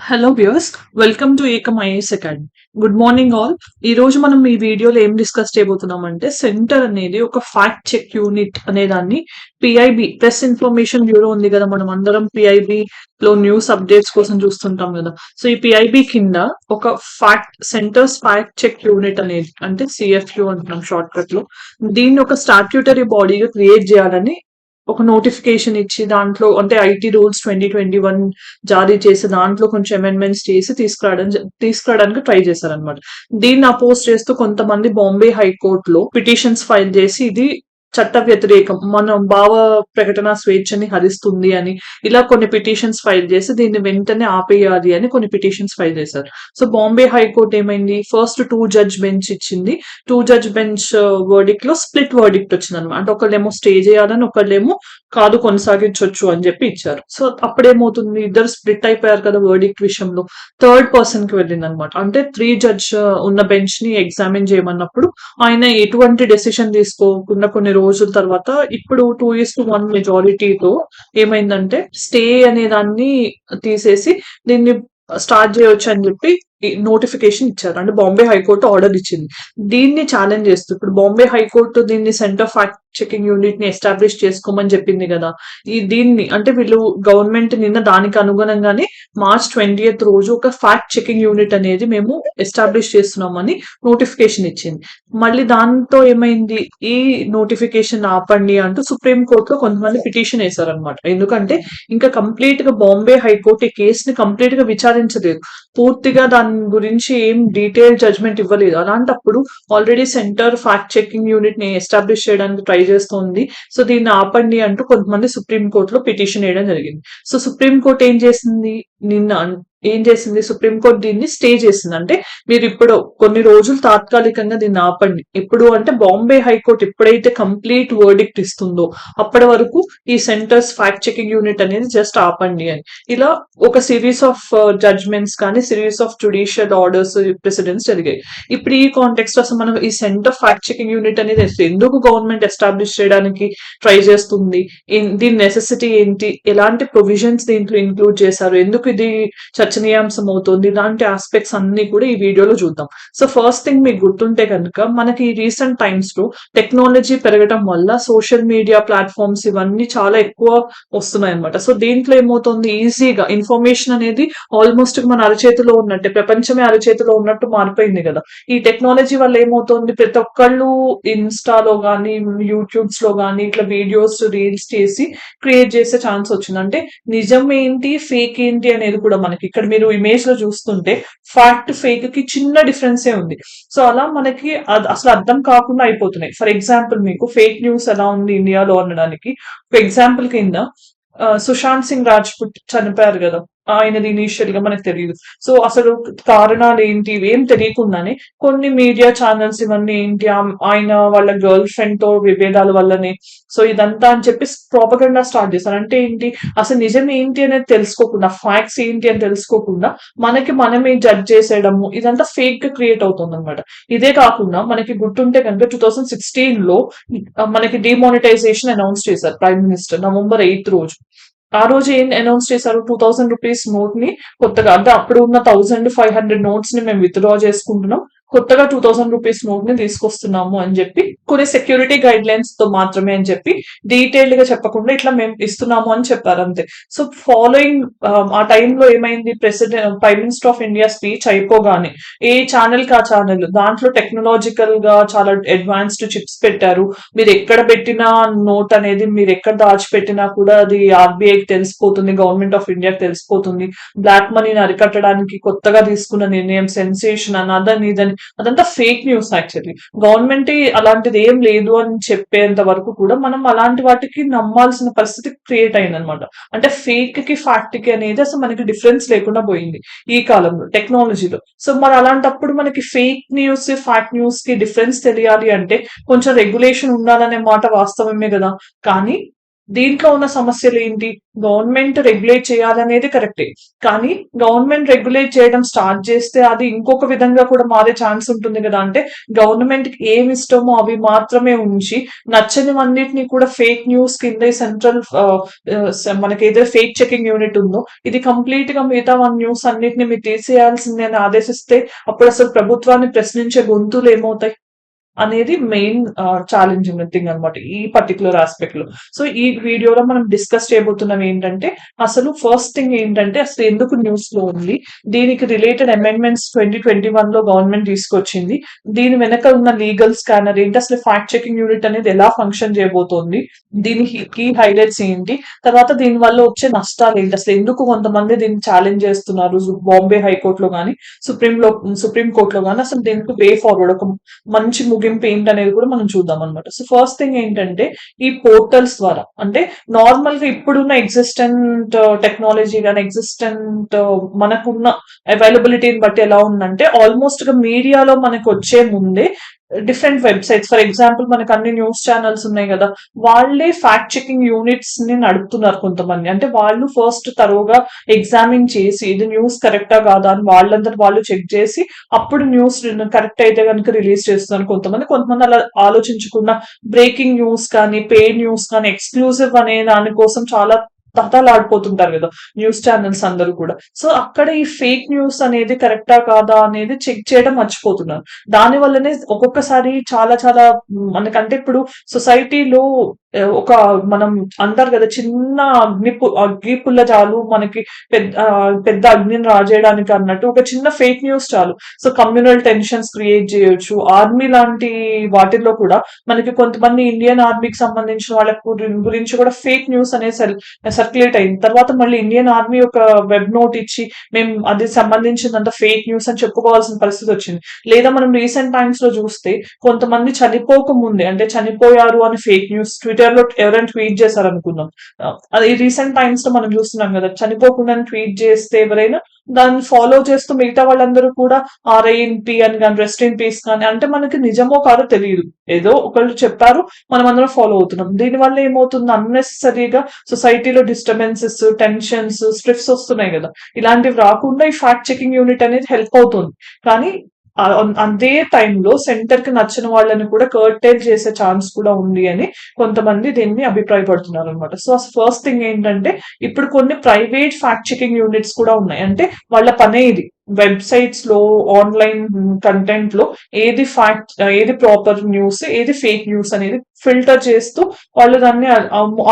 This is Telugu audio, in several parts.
Hello viewers, welcome to Ekam IAS academy. Good morning all. ఈ రోజు మనం ఈ వీడియోలో ఏం డిస్కస్ చేయబోతున్నాం అంటే సెంటర్ అనేది ఒక ఫ్యాక్ట్ చెక్ యూనిట్ అనే దాన్ని పిఐబి ప్రెస్ ఇన్ఫర్మేషన్ బ్యూరో ఉంది కదా, మనం అందరం పిఐబి లో న్యూస్ అప్డేట్స్ కోసం చూస్తుంటాం కదా. సో ఈ పిఐబి కింద ఒక సెంటర్స్ ఫ్యాక్ట్ చెక్ యూనిట్ అనేది అంటే సిఎఫ్యు అంటున్నాం షార్ట్ కట్ లో, దీన్ని ఒక స్టాట్యూటరీ బాడీగా క్రియేట్ చేయాలని ఒక నోటిఫికేషన్ ఇచ్చి దాంట్లో అంటే ఐటీ రూల్స్ 2021 జారీ చేసి దాంట్లో కొంచెం అమెండ్మెంట్స్ చేసి తీసుకురావడానికి ట్రై చేశారనమాట. దీన్ని అపోజ్ చేస్తూ కొంతమంది బాంబే హైకోర్టులో పిటిషన్స్ ఫైల్ చేసి ఇది చట్ట వ్యతిరేకం, మన భావ ప్రకటన స్వేచ్ఛని హరిస్తుంది అని ఇలా కొన్ని పిటిషన్స్ ఫైల్ చేసి దీన్ని వెంటనే ఆపేయాలి అని కొన్ని పిటిషన్స్ ఫైల్ చేశారు. సో బాంబే హైకోర్టు ఏమైంది, ఫస్ట్ 2 జడ్జ్ బెంచ్ ఇచ్చింది. 2 జడ్జ్ బెంచ్ వర్డిక్ట్ లో స్ప్లిట్ వర్డిక్ట్ వచ్చింది అనమాట. అంటే ఒకళ్ళేమో స్టే చేయాలని, ఒకళ్ళేమో కాదు కొనసాగించవచ్చు అని చెప్పి ఇచ్చారు. సో అప్పుడేమవుతుంది, ఇద్దరు స్ప్లిట్ అయిపోయారు కదా వర్డిక్ట్ విషయంలో. థర్డ్ పర్సన్ కి వెళ్ళింది అనమాట. అంటే 3 జడ్జ్ ఉన్న బెంచ్ ని ఎగ్జామిన్ చేయమన్నప్పుడు ఆయన ఎటువంటి డెసిషన్ తీసుకోకుండా కొన్ని రోజుల తర్వాత ఇప్పుడు 2:1 మెజారిటీతో ఏమైందంటే స్టే అనే దాన్ని తీసేసి దీన్ని స్టార్ట్ చేయొచ్చు అని చెప్పి నోటిఫికేషన్ ఇచ్చారు. అంటే బాంబే హైకోర్టు ఆర్డర్ ఇచ్చింది. దీన్ని ఛాలెంజ్ చేస్తూ ఇప్పుడు బాంబే హైకోర్టు దీన్ని సెంటర్ ఫ్యాక్ట్ చెకింగ్ యూనిట్ ని ఎస్టాబ్లిష్ చేసుకోమని చెప్పింది కదా. దీన్ని అంటే వీళ్ళు గవర్నమెంట్ నిన్న దానికి అనుగుణంగానే March 20th రోజు ఒక ఫ్యాక్ట్ చెకింగ్ యూనిట్ అనేది మేము ఎస్టాబ్లిష్ చేస్తున్నామని నోటిఫికేషన్ ఇచ్చింది. మళ్ళీ దాంతో ఏమైంది, ఈ నోటిఫికేషన్ ఆపండి అంటూ సుప్రీం కోర్టులో కొంతమంది పిటిషన్ వేశారనమాట. ఎందుకంటే ఇంకా కంప్లీట్ గా బాంబే హైకోర్టు ఈ కేసుని కంప్లీట్ గా విచారించలేదు, పూర్తిగా దాని గురించి ఏం డీటెయిల్ జడ్జ్మెంట్ ఇవ్వలేదు. అలాంటప్పుడు already centre fact checking unit ని ఎస్టాబ్లిష్ చేయడానికి ట్రై చేస్తోంది. సో దీన్ని ఆపండి అంటూ కొంతమంది సుప్రీం కోర్టులో పిటిషన్ వేయడం జరిగింది. సో సుప్రీం కోర్టు ఏం చేసింది, సుప్రీంకోర్టు దీన్ని స్టే చేసింది. అంటే మీరు ఇప్పుడు కొన్ని రోజులు తాత్కాలికంగా దీన్ని ఆపండి. ఎప్పుడు అంటే బాంబే హైకోర్టు ఎప్పుడైతే కంప్లీట్ వర్డిక్ట్ ఇస్తుందో అప్పటి వరకు ఈ సెంటర్స్ ఫ్యాక్ట్ చెకింగ్ యూనిట్ అనేది జస్ట్ ఆపండి అని. ఇలా ఒక సిరీస్ ఆఫ్ జడ్జ్మెంట్స్ కానీ series of judicial orders precedents జరిగాయి. ఇప్పుడు ఈ కాంటెక్స్ట్ అసలు మనం ఈ సెంటర్ ఫ్యాక్ట్ చెకింగ్ యూనిట్ అనేది ఎందుకు గవర్నమెంట్ ఎస్టాబ్లిష్ చేయడానికి ట్రై చేస్తుంది, దీని నెసెసిటీ ఏంటి, ఎలాంటి ప్రొవిజన్స్ దీంట్లో ఇంక్లూడ్ చేశారు, ఎందుకు ఇది చర్చనీయాంశం అవుతుంది, ఇలాంటి ఆస్పెక్ట్స్ అన్ని కూడా ఈ వీడియోలో చూద్దాం. సో ఫస్ట్ థింగ్ మీకు గుర్తుంటే కనుక మనకి రీసెంట్ టైమ్స్ లో టెక్నాలజీ పెరగడం వల్ల సోషల్ మీడియా ప్లాట్ఫామ్స్ ఇవన్నీ చాలా ఎక్కువ వస్తున్నాయి అనమాట. సో దీంట్లో ఏమవుతుంది, ఈజీగా ఇన్ఫర్మేషన్ అనేది ఆల్మోస్ట్ మన అరచేతిలో ఉన్నట్టే, ప్రపంచమే అరచేతిలో ఉన్నట్టు మారిపోయింది కదా. ఈ టెక్నాలజీ వల్ల ఏమవుతుంది, ప్రతి ఒక్కళ్ళు ఇన్స్టాలో గానీ యూట్యూబ్స్ లో గానీ ఇట్లా వీడియోస్ రీల్స్ చేసి క్రియేట్ చేసే ఛాన్స్ వచ్చింది. అంటే నిజం ఏంటి ఫేక్ ఏంటి అనేది కూడా మనకి ఇక్కడ మీరు ఇమేజ్ లో చూస్తుంటే ఫ్యాక్ట్ ఫేక్ కి చిన్న డిఫరెన్సే ఉంది. సో అలా మనకి అసలు అర్థం కాకుండా అయిపోతున్నాయి. ఫర్ ఎగ్జాంపుల్ మీకు ఫేక్ న్యూస్ ఎలా ఉంది ఇండియాలో అనడానికి ఒక ఎగ్జాంపుల్ కింద సుశాంత్ సింగ్ రాజ్పుట్ చనిపోయారు కదా, ఆయనది ఇనీషియల్ గా మనకు తెలియదు. సో అసలు కారణాలు ఏంటి ఇవేం తెలియకుండానే కొన్ని మీడియా ఛానల్స్ ఇవన్నీ ఏంటి ఆయన వాళ్ళ గర్ల్ ఫ్రెండ్ తో విభేదాల వల్లనే సో ఇదంతా అని చెప్పి ప్రాపగండా స్టార్ట్ చేస్తారు. అంటే ఏంటి, అసలు నిజం ఏంటి అనేది తెలుసుకోకుండా, ఫ్యాక్ట్స్ ఏంటి అని తెలుసుకోకుండా మనమే జడ్జ్ చేసేయడము, ఇదంతా ఫేక్ గా క్రియేట్ అవుతుంది అనమాట. ఇదే కాకుండా మనకి గుర్తుంటే కనుక 2016 లో మనకి డిమానిటైజేషన్ అనౌన్స్ చేశారు ప్రైమ్ మినిస్టర్ November 8th రోజు. ఆ రోజు ఏం అనౌన్స్ చేశారు, 2000 రూపీస్ నోట్ ని కొత్తగా, అంటే అప్పుడు ఉన్న 1500 నోట్స్ ని మేము విత్డ్రా చేసుకుంటున్నాం, కొత్తగా 2000 రూపీస్ నోట్ ని తీసుకొస్తున్నాము అని చెప్పి కొన్ని సెక్యూరిటీ గైడ్ లైన్స్ తో మాత్రమే అని చెప్పి డీటెయిల్డ్ గా చెప్పకుండా ఇట్లా మేము ఇస్తున్నాము అని చెప్పారు అంతే. సో ఫాలోయింగ్ ఆ టైంలో ఏమైంది, prime minister of India speech అయిపోగానే ఏ ఛానల్ కి ఆ ఛానల్ దాంట్లో టెక్నాలజికల్ గా చాలా అడ్వాన్స్డ్ చిప్స్ పెట్టారు. మీరు ఎక్కడ పెట్టినా నోట్ అనేది మీరు ఎక్కడ దాచిపెట్టినా కూడా అది ఆర్బీఐకి తెలిసిపోతుంది, గవర్నమెంట్ ఆఫ్ ఇండియాకి తెలిసిపోతుంది. బ్లాక్ మనీని అరికట్టడానికి కొత్తగా తీసుకున్న నిర్ణయం సెన్సేషన్ అని అదని ఇదని, అదంతా ఫేక్ న్యూస్. యాక్చువల్లీ గవర్నమెంట్ అలాంటిది ఏం లేదు అని చెప్పేంత వరకు కూడా మనం అలాంటి వాటికి నమ్మాల్సిన పరిస్థితి క్రియేట్ అయింది అనమాట. అంటే ఫేక్ కి ఫ్యాక్ట్ కి అనేది అసలు మనకి డిఫరెన్స్ లేకుండా పోయింది ఈ కాలంలో టెక్నాలజీలో. సో మరి అలాంటప్పుడు మనకి ఫేక్ న్యూస్ ఫ్యాక్ట్ న్యూస్ కి డిఫరెన్స్ తెలియాలి అంటే కొంచెం రెగ్యులేషన్ ఉండాలనే మాట వాస్తవమే కదా. కానీ దీంట్లో ఉన్న సమస్యలు ఏంటి? గవర్నమెంట్ రెగ్యులేట్ చేయాలనేది కరెక్టే. కానీ గవర్నమెంట్ రెగ్యులేట్ చేయడం స్టార్ట్ చేస్తే అది ఇంకొక విధంగా కూడా మారే ఛాన్స్ ఉంటుంది కదా! అంటే గవర్నమెంట్‌కి ఏమి ఇష్టమో అవి మాత్రమే ఉంచి, నచ్చనివన్నిటిని కూడా ఫేక్ న్యూస్ కింద సెంట్రల్ మనకేదైతే ఫేక్ చెకింగ్ యూనిట్ ఉందో, ఇది కంప్లీట్‌గా మిగతా న్యూస్ అన్నిటిని మీరు తీసేయాల్సిందే అని ఆదేశిస్తే, అప్పుడసలు ప్రభుత్వాన్ని ప్రశ్నించే గొంతులు ఏమవుతాయి? అనేది మెయిన్ ఛాలెంజింగ్ థింగ్ అనమాట ఈ పర్టికులర్ ఆస్పెక్ట్ లో. సో ఈ వీడియోలో మనం డిస్కస్ చేయబోతున్నాం ఏంటంటే, అసలు ఫస్ట్ థింగ్ ఏంటంటే అసలు ఎందుకు న్యూస్ లో ఉంది, దీనికి రిలేటెడ్ అమెండ్మెంట్స్ 2021 లో గవర్నమెంట్ తీసుకొచ్చింది, దీని వెనక ఉన్న లీగల్ స్కానర్ ఏంటి, అసలు ఫ్యాక్ట్ చెకింగ్ యూనిట్ అనేది ఎలా ఫంక్షన్ చేయబోతోంది, దీని కీ హైలైట్స్ ఏంటి, తర్వాత దీని వల్ల వచ్చే నష్టాలు ఏంటి, అసలు ఎందుకు కొంతమంది దీన్ని ఛాలెంజ్ చేస్తున్నారు బాంబే హైకోర్టులో కానీ సుప్రీం కోర్టులో కానీ, అసలు దీనికి వే ఫార్వర్డ్ ఒక మంచి ముగింపు ఏంటి అనేది కూడా మనం చూద్దాం అనమాట. సో ఫస్ట్ థింగ్ ఏంటంటే, ఈ పోర్టల్స్ ద్వారా అంటే నార్మల్ గా ఇప్పుడున్న ఎగ్జిస్టెంట్ టెక్నాలజీ కానీ ఎగ్జిస్టెంట్ మనకున్న అవైలబిలిటీని బట్టి ఎలా ఉందంటే, ఆల్మోస్ట్ గా మీడియాలో మనకు వచ్చే ముందే డిఫరెంట్ వెబ్సైట్స్, ఫర్ ఎగ్జాంపుల్ మనకు అన్ని న్యూస్ ఛానల్స్ ఉన్నాయి కదా, వాళ్ళే ఫ్యాక్ట్ చెకింగ్ యూనిట్స్ ని నడుపుతున్నారు కొంతమంది. అంటే వాళ్ళు ఫస్ట్ తరోగా ఎగ్జామిన్ చేసి ఇది న్యూస్ కరెక్టా కాదా అని వాళ్ళందరూ వాళ్ళు చెక్ చేసి అప్పుడు న్యూస్ కరెక్ట్ అయితే కనుక రిలీజ్ చేస్తున్నారు కొంతమంది అలా ఆలోచించకుండా బ్రేకింగ్ న్యూస్ కానీ పెయిడ్ న్యూస్ కానీ ఎక్స్క్లూజివ్ అనే దానికోసం చాలా తహతలాడిపోతుంటారు కదా న్యూస్ ఛానల్స్ అందరూ కూడా. సో అక్కడ ఈ ఫేక్ న్యూస్ అనేది కరెక్టా కాదా అనేది చెక్ చేయడం మర్చిపోతున్నారు. దాని వల్లనే ఒక్కొక్కసారి చాలా చాలా మనకంటే ఇప్పుడు సొసైటీలో ఒక మనం అంటారు కదా, చిన్న అగ్గి పుల్ల చాలు మనకి పెద్ద అగ్నిని రాజేయడానికి అన్నట్టు ఒక చిన్న ఫేక్ న్యూస్ చాలు. సో కమ్యూనల్ టెన్షన్స్ క్రియేట్ చేయొచ్చు. ఆర్మీ లాంటి వాటిల్లో కూడా మనకి కొంతమంది ఇండియన్ ఆర్మీకి సంబంధించిన వాళ్ళ గురించి కూడా ఫేక్ న్యూస్ అనేది సర్క్యులేట్ అయింది. తర్వాత మళ్ళీ ఇండియన్ ఆర్మీ ఒక వెబ్ నోట్ ఇచ్చి మేము అది సంబంధించినంత ఫేక్ న్యూస్ అని చెప్పుకోవాల్సిన పరిస్థితి వచ్చింది. లేదా మనం రీసెంట్ టైమ్స్ లో చూస్తే కొంతమంది చనిపోక ముందే అంటే చనిపోయారు అని ఫేక్ న్యూస్ ట్విట్టర్ లో ఎవరైనా ట్వీట్ చేశారు అనుకుందాం. అది రీసెంట్ టైమ్స్ లో మనం చూస్తున్నాం కదా, చనిపోకుండా ట్వీట్ చేస్తే ఎవరైనా దాన్ని ఫాలో చేస్తూ మిగతా వాళ్ళందరూ కూడా ఆర్ఐఎన్పి అని కానీ రెస్ట్ ఇన్ పీస్ కానీ అంటే మనకి నిజమో కాదో తెలియదు, ఏదో ఒకళ్ళు చెప్పారు మనం అందరం ఫాలో అవుతున్నాం. దీనివల్ల ఏమవుతుంది, అన్నెసెసరీగా సొసైటీలో డిస్టర్బెన్సెస్ టెన్షన్స్ స్ట్రెస్ వస్తున్నాయి కదా. ఇలాంటివి రాకుండా ఈ ఫ్యాక్ట్ చెకింగ్ యూనిట్ అనేది హెల్ప్ అవుతుంది. కానీ అదే టైంలో సెంటర్ కి నచ్చిన వాళ్ళని కూడా కర్టైల్ చేసే ఛాన్స్ కూడా ఉంది అని కొంతమంది దీన్ని అభిప్రాయపడుతున్నారు అనమాట. సో ఫస్ట్ థింగ్ ఏంటంటే, ఇప్పుడు కొన్ని ప్రైవేట్ ఫ్యాక్ట్ చెకింగ్ యూనిట్స్ కూడా ఉన్నాయి. అంటే వాళ్ళ పనే ఇది, వెబ్సైట్స్ లో ఆన్లైన్ కంటెంట్ లో ఏది ప్రాపర్ న్యూస్ ఏది ఫేక్ న్యూస్ అనేది ఫిల్టర్ చేస్తూ వాళ్ళు దాన్ని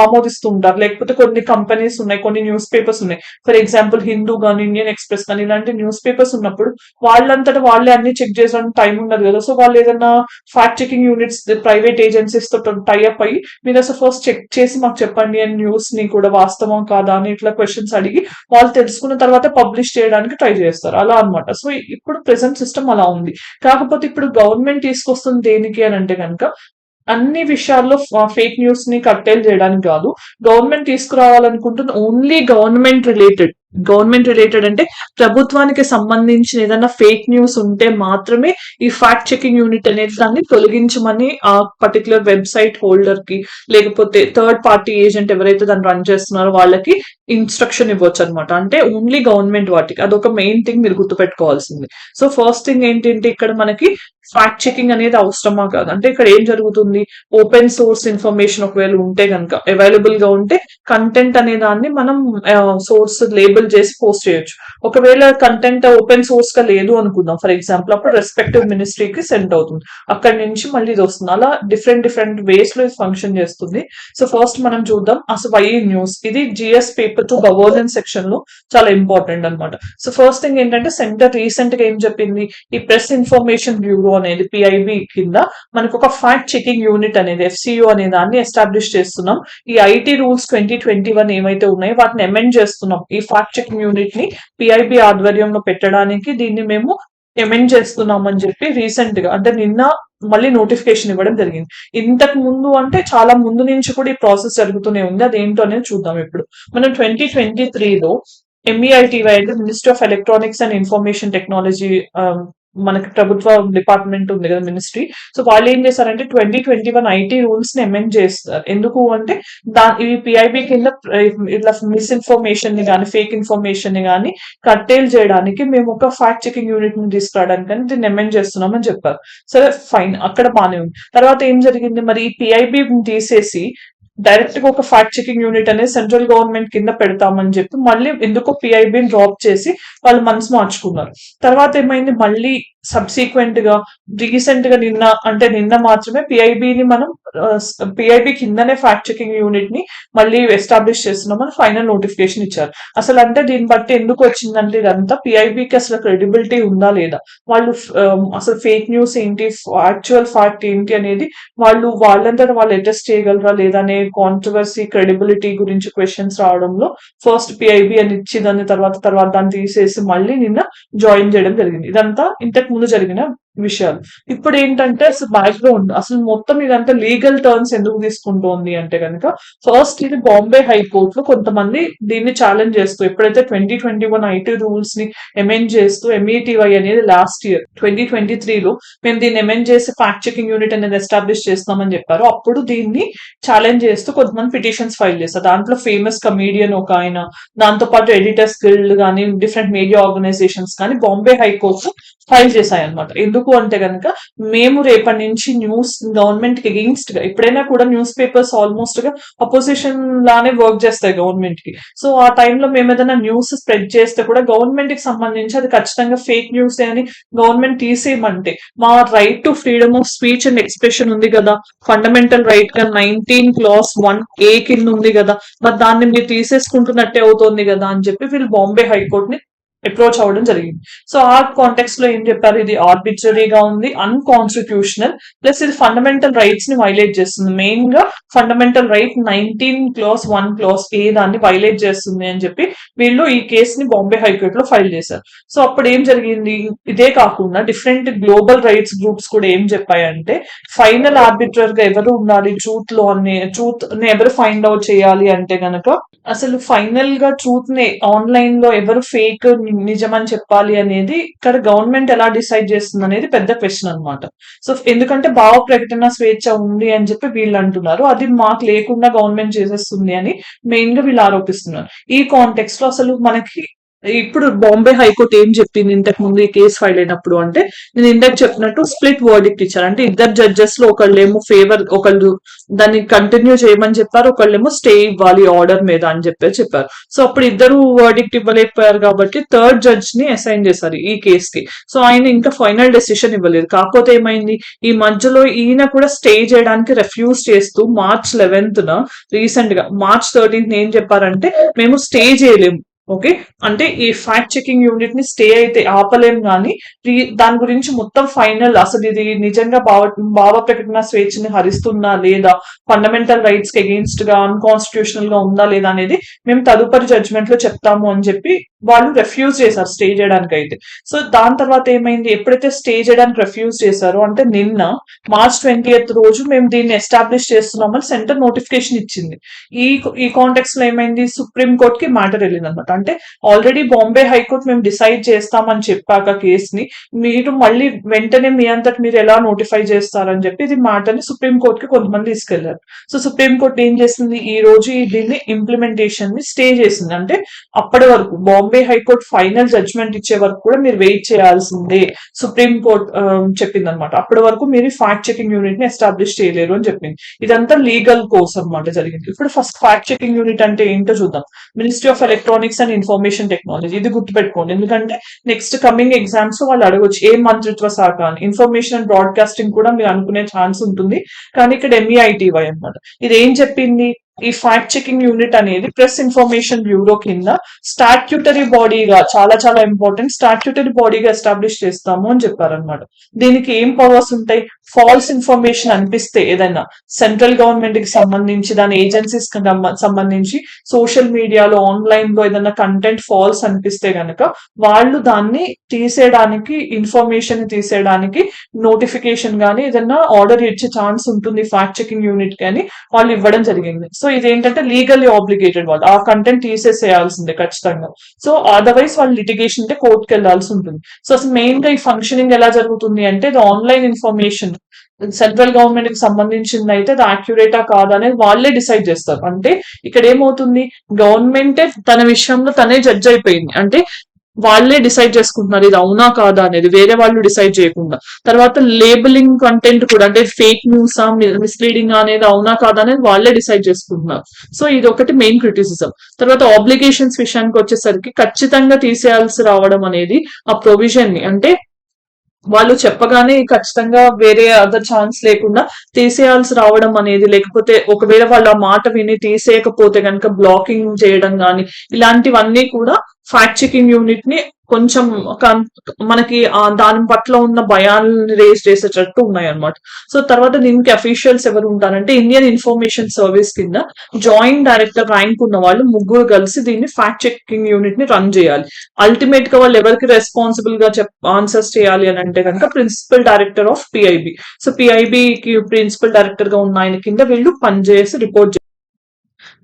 ఆమోదిస్తూ ఉంటారు. లేకపోతే కొన్ని కంపెనీస్ ఉన్నాయి, కొన్ని న్యూస్ పేపర్స్ ఉన్నాయి, ఫర్ ఎగ్జాంపుల్ హిందూ కానీ ఇండియన్ ఎక్స్ప్రెస్ కానీ ఇలాంటి న్యూస్ పేపర్స్ ఉన్నప్పుడు వాళ్ళంతటా వాళ్ళే అన్ని చెక్ చేయడానికి టైం ఉండదు కదా. సో వాళ్ళు ఏదైనా fact checking units private agencies తో టైఅప్ అయ్యి మీరు అసలు ఫస్ట్ చెక్ చేసి మాకు చెప్పండి అని న్యూస్ ని కూడా వాస్తవం కాదా అని ఇట్లా క్వశ్చన్స్ అడిగి వాళ్ళు తెలుసుకున్న తర్వాత పబ్లిష్ చేయడానికి ట్రై చేస్తారు అలా అనమాట. సో ఇప్పుడు ప్రెసెంట్ సిస్టమ్ అలా ఉంది. కాకపోతే ఇప్పుడు గవర్నమెంట్ తీసుకొస్తుంది దేనికి అని అంటే కనుక, అన్ని విషయాల్లో ఫేక్ న్యూస్ ని కట్టేలు చేయడానికి కాదు, గవర్నమెంట్ తీసుకురావాలనుకుంటున్న ఓన్లీ గవర్నమెంట్ రిలేటెడ్ అంటే ప్రభుత్వానికి సంబంధించిన ఏదైనా ఫేక్ న్యూస్ ఉంటే మాత్రమే ఈ ఫ్యాక్ట్ చెకింగ్ యూనిట్ అనేది దాన్ని తొలగించమని ఆ పర్టికులర్ వెబ్సైట్ హోల్డర్ కి లేకపోతే థర్డ్ పార్టీ ఏజెంట్ ఎవరైతే దాన్ని రన్ చేస్తున్నారో వాళ్ళకి ఇన్స్ట్రక్షన్ ఇవ్వచ్చు అనమాట. అంటే ఓన్లీ గవర్నమెంట్ వాటికి, అదొక మెయిన్ థింగ్ మీరు గుర్తుపెట్టుకోవాల్సింది. సో ఫస్ట్ థింగ్ ఏంటంటే, ఇక్కడ మనకి ఫ్యాక్ట్ చెకింగ్ అనేది అవసరమా కాదు అంటే ఇక్కడ ఏం జరుగుతుంది, ఓపెన్ సోర్స్ ఇన్ఫర్మేషన్ ఒకవేళ ఉంటే కనుక అవైలబుల్ గా ఉంటే కంటెంట్ అనే దాన్ని మనం సోర్స్ లేబుల్ చేసి పోస్ట్ చేయొచ్చు. ఒకవేళ కంటెంట్ ఓపెన్ సోర్స్ గా లేదు అనుకుందాం ఫర్ ఎగ్జాంపుల్, అప్పుడు రెస్పెక్టివ్ మినిస్ట్రీకి సెండ్ అవుతుంది, అక్కడి నుంచి మళ్ళీ ఇది వస్తుంది. అలా డిఫరెంట్ వేస్ లో ఇది ఫంక్షన్ చేస్తుంది. సో ఫస్ట్ మనం చూద్దాం అసలు వై న్యూస్, ఇది జిఎస్ పేపర్ 2 గవర్నెన్స్ సెక్షన్ లో చాలా ఇంపార్టెంట్ అనమాట. సో ఫస్ట్ థింగ్ ఏంటంటే, సెంటర్ రీసెంట్ గా ఏం చెప్పింది, ఈ ప్రెస్ ఇన్ఫర్మేషన్ బ్యూరో అనేది పిఐబి కింద మనకు ఒక ఫ్యాక్ట్ చెకింగ్ యూనిట్ అనేది ఎఫ్సియు అనే దాన్ని ఎస్టాబ్లిష్ చేస్తున్నాం. ఈ ఐటీ రూల్స్ 2021 ఏమైతే ఉన్నాయో వాటిని అమెండ్ చేస్తున్నాం. ఈ ఫ్యాక్ట్ చెకింగ్ యూనిట్ ని పిఐబి ఆధ్వర్యంలో పెట్టడానికి దీన్ని మేము అమెండ్ చేస్తున్నాం అని చెప్పి రీసెంట్ గా అంటే నిన్న మళ్ళీ నోటిఫికేషన్ ఇవ్వడం జరిగింది. ఇంతకు ముందు అంటే చాలా ముందు నుంచి కూడా ఈ ప్రాసెస్ జరుగుతూనే ఉంది, అదేంటో అనేది చూద్దాం. ఇప్పుడు మనం 2023లో MEITY అంటే ministry of electronics and information technology మనకి ప్రభుత్వ డిపార్ట్మెంట్ ఉంది కదా, మినిస్ట్రీ. సో వాళ్ళు ఏం చేశారంటే 2021 ఐటీ రూల్స్ ని అమెండ్ చేస్తారు. ఎందుకు అంటే ఇవి పిఐబి కింద ఇట్లా మిస్ఇన్ఫర్మేషన్ ని కానీ ఫేక్ ఇన్ఫర్మేషన్ ని కానీ కట్టేల్ చేయడానికి మేము ఒక ఫ్యాక్ట్ చెకింగ్ యూనిట్ ని తీసుకురావడానికి కానీ దీన్ని అమెండ్ చేస్తున్నామని చెప్పారు. సరే ఫైన్, అక్కడ బానే ఉంది. తర్వాత ఏం జరిగింది, మరి ఈ పిఐబి తీసేసి డైరెక్ట్ గా ఒక ఫ్యాక్ట్ చెకింగ్ యూనిట్ అనేది సెంట్రల్ గవర్నమెంట్ కింద పెడతామని చెప్పి మళ్ళీ ఎందుకో పిఐబిని డ్రాప్ చేసి వాళ్ళు మనసు మార్చుకున్నారు. తర్వాత ఏమైంది, మళ్ళీ సబ్సీక్వెంట్ గా రీసెంట్ గా నిన్న మాత్రమే పిఐబిని మనం పిఐబి కిందనే ఫ్యాక్ట్ చెకింగ్ యూనిట్ ని మళ్ళీ ఎస్టాబ్లిష్ చేస్తున్నామని ఫైనల్ నోటిఫికేషన్ ఇచ్చారు. అసలు అంటే దీన్ని బట్టి ఎందుకు వచ్చిందంటే ఇదంతా పిఐబికి అసలు క్రెడిబిలిటీ ఉందా లేదా, వాళ్ళు అసలు ఫేక్ న్యూస్ ఏంటి, యాక్చువల్ ఫ్యాక్ట్ ఏంటి అనేది వాళ్ళంతటా వాళ్ళు అడ్జస్ట్ చేయగలరా లేదా అనే కాంట్రవర్సీ క్రెడిబిలిటీ గురించి క్వశ్చన్స్ రావడంలో ఫస్ట్ పిఐబి అని ఇచ్చి తర్వాత దాన్ని తీసేసి మళ్ళీ నిన్న జాయిన్ చేయడం జరిగింది. ఇదంతా ఇంతకు ముందు జరిగిన విషయాలు. ఇప్పుడు ఏంటంటే అసలు బ్యాక్గ్రౌండ్ అసలు మొత్తం ఇదంతా లీగల్ టర్మ్స్ ఎందుకు తీసుకుంటోంది అంటే కనుక, ఫస్ట్ ఇది బాంబే హైకోర్టులో కొంతమంది దీన్ని ఛాలెంజ్ చేస్తూ ఎప్పుడైతే 2021 ఐటీ రూల్స్ ని అమెండ్ చేస్తూ ఎంఈటీవై అనేది లాస్ట్ ఇయర్ 2023లో మేము దీన్ని అమెండ్ చేసి ఫ్యాక్ట్ చెకింగ్ యూనిట్ అనేది ఎస్టాబ్లిష్ చేస్తామని చెప్పారు. అప్పుడు దీన్ని ఛాలెంజ్ చేస్తూ కొంతమంది పిటిషన్స్ ఫైల్ చేస్తారు. దాంట్లో ఫేమస్ కమీడియన్ ఒక ఆయన, దాంతో పాటు ఎడిటర్స్ గిల్డ్ కానీ డిఫరెంట్ మీడియా ఆర్గనైజేషన్స్ కానీ బాంబే హైకోర్టు ఫైల్ చేశాయి అనమాట. ఎందుకు అంటే కనుక మేము రేపటి నుంచి న్యూస్ గవర్నమెంట్ కి అగెయిన్స్ట్ గా, ఎప్పుడైనా కూడా న్యూస్ పేపర్స్ ఆల్మోస్ట్ గా అపోజిషన్ లానే వర్క్ చేస్తాయి గవర్నమెంట్ కి. సో ఆ టైంలో మేము ఏదైనా న్యూస్ స్ప్రెడ్ చేస్తే కూడా గవర్నమెంట్ కి సంబంధించి అది ఖచ్చితంగా ఫేక్ న్యూస్ అని గవర్నమెంట్ తీసేయమంటే, మా right to freedom of speech and expression ఉంది కదా, ఫండమెంటల్ రైట్ గా 19 clause 1A కింద ఉంది కదా, మరి దాన్ని మీరు తీసేసుకుంటున్నట్టే అవుతోంది కదా అని చెప్పి వీళ్ళు బాంబే హైకోర్టుని అప్రోచ్ అవ్వడం జరిగింది. సో ఆ కాంటెక్స్ట్ లో ఏం చెప్పారు, ఇది ఆర్బిట్రరీగా ఉంది, అన్కాన్స్టిట్యూషనల్, ప్లస్ ఇది ఫండమెంటల్ రైట్స్ ని వైలేట్ చేస్తుంది. మెయిన్ గా fundamental right 19 clause 1 clause A దాన్ని వైలేట్ చేస్తుంది అని చెప్పి వీళ్ళు ఈ కేసుని బాంబే హైకోర్టు లో ఫైల్ చేశారు. సో అప్పుడు ఏం జరిగింది, ఇదే కాకుండా డిఫరెంట్ గ్లోబల్ రైట్స్ గ్రూప్స్ కూడా ఏం చెప్పాయంటే, ఫైనల్ ఆర్బిట్రర్ గా ఎవరు ఉండాలి ట్రూత్ ని ఎవరు ఫైండ్ అవుట్ చేయాలి అంటే గనక, అసలు ఫైనల్ గా ట్రూత్ ని ఆన్లైన్ లో ఎవరు ఫేక్ నిజమని చెప్పాలి అనేది ఇక్కడ గవర్నమెంట్ ఎలా డిసైడ్ చేస్తుంది అనేది పెద్ద క్వశ్చన్ అనమాట. సో ఎందుకంటే భావ ప్రకటన స్వేచ్ఛ ఉంది అని చెప్పి వీళ్ళు అంటున్నారు, అది మాకు లేకుండా గవర్నమెంట్ చేసేస్తుంది అని మెయిన్ గా వీళ్ళు ఆరోపిస్తున్నారు. ఈ కాంటెక్స్ట్ లో అసలు మనకి ఇప్పుడు బాంబే హైకోర్టు ఏం చెప్పింది ఇంతకు ముందు ఈ కేసు ఫైల్ అయినప్పుడు అంటే, నేను ఇందాక చెప్పినట్టు స్ప్లిట్ వర్డిక్ట్ ఇచ్చారు. అంటే ఇద్దరు జడ్జెస్ లో ఒకళ్ళేమో ఒకళ్ళు దాన్ని కంటిన్యూ చేయమని చెప్పారు, ఒకళ్ళేమో స్టే ఇవ్వాలి ఆర్డర్ మీద అని చెప్పారు. సో అప్పుడు ఇద్దరు వర్డిక్ట్ ఇవ్వలేకపోయారు కాబట్టి థర్డ్ జడ్జ్ ని అసైన్ చేశారు ఈ కేస్ కి. సో ఆయన ఇంకా ఫైనల్ డెసిషన్ ఇవ్వలేదు. కాకపోతే ఏమైంది, ఈ మధ్యలో ఈయన కూడా స్టే చేయడానికి రెఫ్యూజ్ చేస్తూ March 11th రీసెంట్ గా March 13th ఏం చెప్పారంటే, మేము స్టే చేయలేము. ఓకే, అంటే ఈ ఫ్యాక్ట్ చెకింగ్ యూనిట్ ని స్టే అయితే ఆపలేం కానీ దాని గురించి మొత్తం ఫైనల్ అసలు ఇది నిజంగా భావ ప్రకటన స్వేచ్ఛని హరిస్తుందా లేదా, ఫండమెంటల్ రైట్స్ కి అగెయిన్స్ట్ గా అన్కాన్స్టిట్యూషనల్ గా ఉందా లేదా అనేది మేము తదుపరి జడ్జ్మెంట్ లో చెప్తాము అని చెప్పి వాళ్ళు రెఫ్యూజ్ చేశారు స్టే చేయడానికి అయితే. సో దాని తర్వాత ఏమైంది, ఎప్పుడైతే స్టే చేయడానికి రెఫ్యూజ్ చేశారో అంటే నిన్న March 20th రోజు మేము దీన్ని ఎస్టాబ్లిష్ చేస్తున్నామని సెంటర్ నోటిఫికేషన్ ఇచ్చింది. ఈ కాంటెక్స్ట్ లో ఏమైంది, సుప్రీం కోర్ట్ కి మ్యాటర్ వెళ్ళింది అనమాట. అంటే ఆల్రెడీ బాంబే హైకోర్టు మేము డిసైడ్ చేస్తామని చెప్పాక కేసుని మీరు మళ్ళీ వెంటనే మీ అంతటి మీరు ఎలా నోటిఫై చేస్తారని చెప్పి ఇది మ్యాటర్ ని సుప్రీం కోర్ట్ కి కొంతమంది తీసుకెళ్లారు. సో సుప్రీం కోర్ట్ ఏం చేసింది, ఈ రోజు దీన్ని ఇంప్లిమెంటేషన్ ని స్టే చేసింది. అంటే అప్పటి వరకు బాంబే హైకోర్టు ఫైనల్ జడ్జ్మెంట్ ఇచ్చే వరకు కూడా మీరు వెయిట్ చేయాల్సిందే సుప్రీం కోర్ట్ చెప్పింది అనమాట. అప్పటి వరకు మీరు ఫ్యాక్ట్ చెకింగ్ యూనిట్ ని ఎస్టాబ్లిష్ చేయలేరు అని చెప్పింది. ఇదంతా లీగల్ కోర్స్ అనమాట జరిగింది. ఇప్పుడు ఫస్ట్ ఫ్యాక్ట్ చెకింగ్ యూనిట్ అంటే ఏంటో చూద్దాం. Ministry of electronics and information technology, ఇది గుర్తుపెట్టుకోండి. ఎందుకంటే నెక్స్ట్ కమింగ్ ఎగ్జామ్స్ లో వాళ్ళు అడగొచ్చు ఏ మంత్రిత్వ శాఖ అని. ఇన్ఫర్మేషన్ అండ్ బ్రాడ్కాస్టింగ్ కూడా మీరు అనుకునే ఛాన్స్ ఉంటుంది, కానీ ఇక్కడ ఎంఈఐటీవై అనమాట. ఇది ఏం చెప్పింది, ఈ ఫ్యాక్ట్ చెకింగ్ యూనిట్ అనేది ప్రెస్ ఇన్ఫర్మేషన్ బ్యూరో కింద స్టాట్యూటరీ బాడీగా, చాలా చాలా ఇంపార్టెంట్, స్టాట్యూటరీ బాడీగా ఎస్టాబ్లిష్ చేస్తాము అని చెప్పారనమాట. దీనికి ఏం పవర్స్ ఉంటాయి, ఫాల్స్ ఇన్ఫర్మేషన్ అనిపిస్తే ఏదైనా సెంట్రల్ గవర్నమెంట్ కి సంబంధించి దాని ఏజెన్సీస్ కి సంబంధించి సోషల్ మీడియాలో ఆన్లైన్ లో ఏదైనా కంటెంట్ ఫాల్స్ అనిపిస్తే గనక వాళ్ళు దాన్ని తీసేయడానికి, ఇన్ఫర్మేషన్ తీసేయడానికి నోటిఫికేషన్ గానీ ఏదైనా ఆర్డర్ ఇచ్చే ఛాన్స్ ఉంటుంది ఫ్యాక్ట్ చెకింగ్ యూనిట్ కి అని వాళ్ళు ఇవ్వడం జరిగింది. సో ఇదేంటంటే లీగల్లీ ఆబ్లిగేటెడ్ వాళ్ళు ఆ కంటెంట్ తీసేసేయాల్సిందే ఖచ్చితంగా. సో అదర్వైజ్ వాళ్ళు లిటిగేషన్ అంటే కోర్టుకి వెళ్లాల్సి ఉంటుంది. సో అసలు మెయిన్ గా ఈ ఫంక్షనింగ్ ఎలా జరుగుతుంది అంటే ఇది ఆన్లైన్ ఇన్ఫర్మేషన్ సెంట్రల్ గవర్నమెంట్ కి సంబంధించింది అయితే అది యాక్యురేటా కాదా అనేది వాళ్ళే డిసైడ్ చేస్తారు. అంటే ఇక్కడ ఏమవుతుంది, గవర్నమెంటే తన విషయంలో తనే జడ్జ్ అయిపోయింది. అంటే వాళ్ళే డిసైడ్ చేసుకుంటున్నారు ఇది అవునా కాదా అనేది, వేరే వాళ్ళు డిసైడ్ చేయకుండా. తర్వాత లేబులింగ్ కంటెంట్ కూడా అంటే ఫేక్ న్యూస్ మిస్లీడింగ్ అనేది అవునా కాదా అనేది వాళ్ళే డిసైడ్ చేసుకుంటున్నారు. సో ఇది ఒకటి మెయిన్ క్రిటిసిజం. తర్వాత ఆబ్లిగేషన్స్ విషయానికి వచ్చేసరికి ఖచ్చితంగా తీసేయాల్సి రావడం అనేది ఆ ప్రొవిజన్ ని, అంటే వాళ్ళు చెప్పగానే ఖచ్చితంగా వేరే అదర్ ఛాన్స్ లేకుండా తీసేయాల్సి రావడం అనేది, లేకపోతే ఒకవేళ వాళ్ళు ఆ మాట విని తీసేయకపోతే కనుక బ్లాకింగ్ చేయడం కానీ ఇలాంటివన్నీ కూడా ఫ్యాక్ట్ చెకింగ్ యూనిట్ ని కొంచెం మనకి దాని పట్ల ఉన్న భయాన్ని రేస్ చేసేటట్టు ఉన్నాయన్నమాట. సో తర్వాత దీనికి అఫీషియల్స్ ఎవరు ఉంటారంటే ఇండియన్ ఇన్ఫర్మేషన్ సర్వీస్ కింద జాయింట్ డైరెక్టర్ ర్యాంక్ ఉన్న వాళ్ళు ముగ్గురు కలిసి దీన్ని ఫ్యాక్ట్ చెకింగ్ యూనిట్ ని రన్ చేయాలి. అల్టిమేట్ గా వాళ్ళు ఎవరికి రెస్పాన్సిబుల్ గా ఆన్సర్స్ చేయాలి అని అంటే కనుక principal director of PIB. So PIB కి ప్రిన్సిపల్ డైరెక్టర్ గా ఉన్న ఆయన కింద వీళ్ళు పనిచేసి రిపోర్ట్.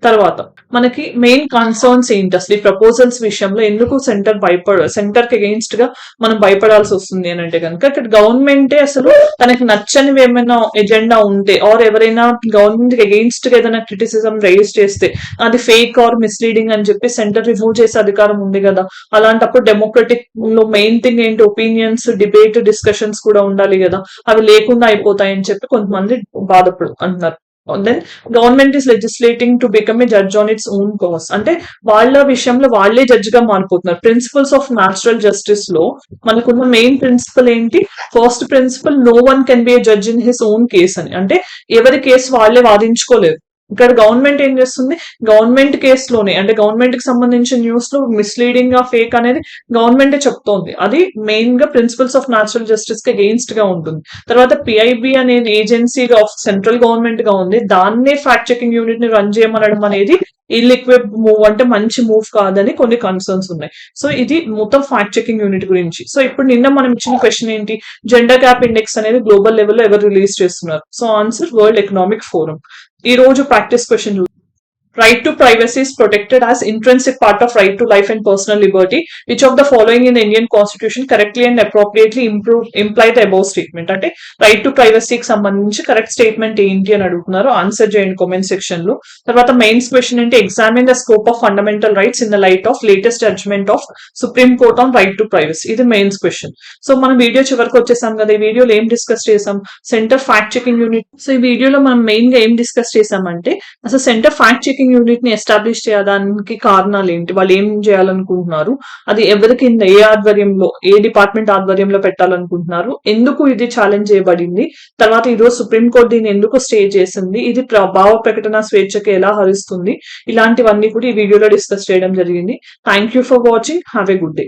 తర్వాత మనకి మెయిన్ కన్సర్న్స్ ఏంటి, అసలు ఈ ప్రపోజల్స్ విషయంలో ఎందుకు సెంటర్ కి అగెయిన్స్ట్ గా మనం భయపడాల్సి వస్తుంది అని అంటే కనుక ఇక్కడ గవర్నమెంటే అసలు తనకి నచ్చనివి ఏమైనా ఎజెండా ఉంటే ఆర్ ఎవరైనా గవర్నమెంట్ కి అగెయిన్స్ట్ గా ఏదైనా క్రిటిసిజం రైజ్ చేస్తే అది ఫేక్ ఆర్ మిస్లీడింగ్ అని చెప్పి సెంటర్ రిమూవ్ చేసే అధికారం ఉంది కదా. అలాంటప్పుడు డెమోక్రటిక్ లో మెయిన్ థింగ్ ఏంటి, ఒపీనియన్స్ డిబేట్ డిస్కషన్స్ కూడా ఉండాలి కదా, అవి లేకుండా అయిపోతాయని చెప్పి కొంతమంది అంటున్నారు. Then government is legislating to become a judge on its own cause, అంటే వాళ్ళ విషయంలో వాళ్ళే జడ్జ్ గా మారిపోతున్నారు. ప్రిన్సిపల్స్ ఆఫ్ న్యాచురల్ జస్టిస్ లో మనకున్న మెయిన్ ప్రిన్సిపల్ ఏంటి, first principle no one can be a judge in his own case అని, అంటే ఎవరి కేసు వాళ్ళే వాదించుకోలేరు. ఇక్కడ గవర్నమెంట్ ఏం చేస్తుంది, గవర్నమెంట్ కేసులోనే అంటే గవర్నమెంట్ కి సంబంధించిన న్యూస్ లో మిస్లీడింగ్ గా ఫేక్ అనేది గవర్నమెంటే చెప్తోంది. అది మెయిన్ గా ప్రిన్సిపల్స్ ఆఫ్ న్యాచురల్ జస్టిస్ కి అగెయిన్స్ట్ గా ఉంటుంది. తర్వాత పిఐబి అనేది ఏజెన్సీ ఆఫ్ సెంట్రల్ గవర్నమెంట్ గా ఉంది, దాన్నే ఫ్యాక్ట్ చెకింగ్ యూనిట్ ని రన్ చేయమనడం అనేది ఇల్లిక్విడ్ మూవ్, అంటే మంచి మూవ్ కాదని కొన్ని కన్సర్న్స్ ఉన్నాయి. సో ఇది మొత్తం ఫ్యాక్ట్ చెకింగ్ యూనిట్ గురించి. సో ఇప్పుడు నిన్న మనం ఇచ్చిన క్వశ్చన్ ఏంటి, జెండర్ గ్యాప్ ఇండెక్స్ అనేది గ్లోబల్ లెవెల్లో ఎవరు రిలీజ్ చేస్తున్నారు? So answer world economic forum. ఈ రోజు practice question, right to privacy is protected as intrinsic part of right to life and personal liberty. Which of the following in the Indian Constitution correctly and appropriately imply the above statement? అంటే రైట్ టు ప్రైవసీకి సంబంధించి కరెక్ట్ స్టేట్మెంట్ ఏంటి అని అడుగుతున్నారు, ఆన్సర్ చేయండి కామెంట్ సెక్షన్ లో. తర్వాత మెయిన్స్ క్వశ్చన్ ఏంటి, examine the scope of fundamental rights in the light of latest judgement of supreme court on right to privacy. ఇది మెయిన్స్ క్వశ్చన్. సో మనం వీడియో చివరికి వచ్చేసాం కదా, ఈ వీడియోలో ఏం డిస్కస్ చేసాం, centre fact checking unit. So ఈ వీడియోలో మనం మెయిన్ గా ఏం డిస్కస్ చేసామంటే అసలు సెంటర్ ఫ్యాక్ట్ చెకింగ్ యూనిట్ ని ఎస్టాబ్లిష్ చేయడానికి కారణాలు ఏంటి, వాళ్ళు ఏం చేయాలనుకుంటున్నారు, అది ఎవరి కింద ఏ ఆధ్వర్యంలో ఏ డిపార్ట్మెంట్ ఆధ్వర్యంలో పెట్టాలనుకుంటున్నారు, ఎందుకు ఇది ఛాలెంజ్ చేయబడింది, తర్వాత ఈరోజు సుప్రీంకోర్టు దీన్ని ఎందుకు స్టే చేసింది, ఇది భావ ప్రకటన స్వేచ్ఛకి ఎలా హరిస్తుంది, ఇలాంటివన్నీ కూడా ఈ వీడియోలో డిస్కస్ చేయడం జరిగింది. Thank you for watching, have a good day.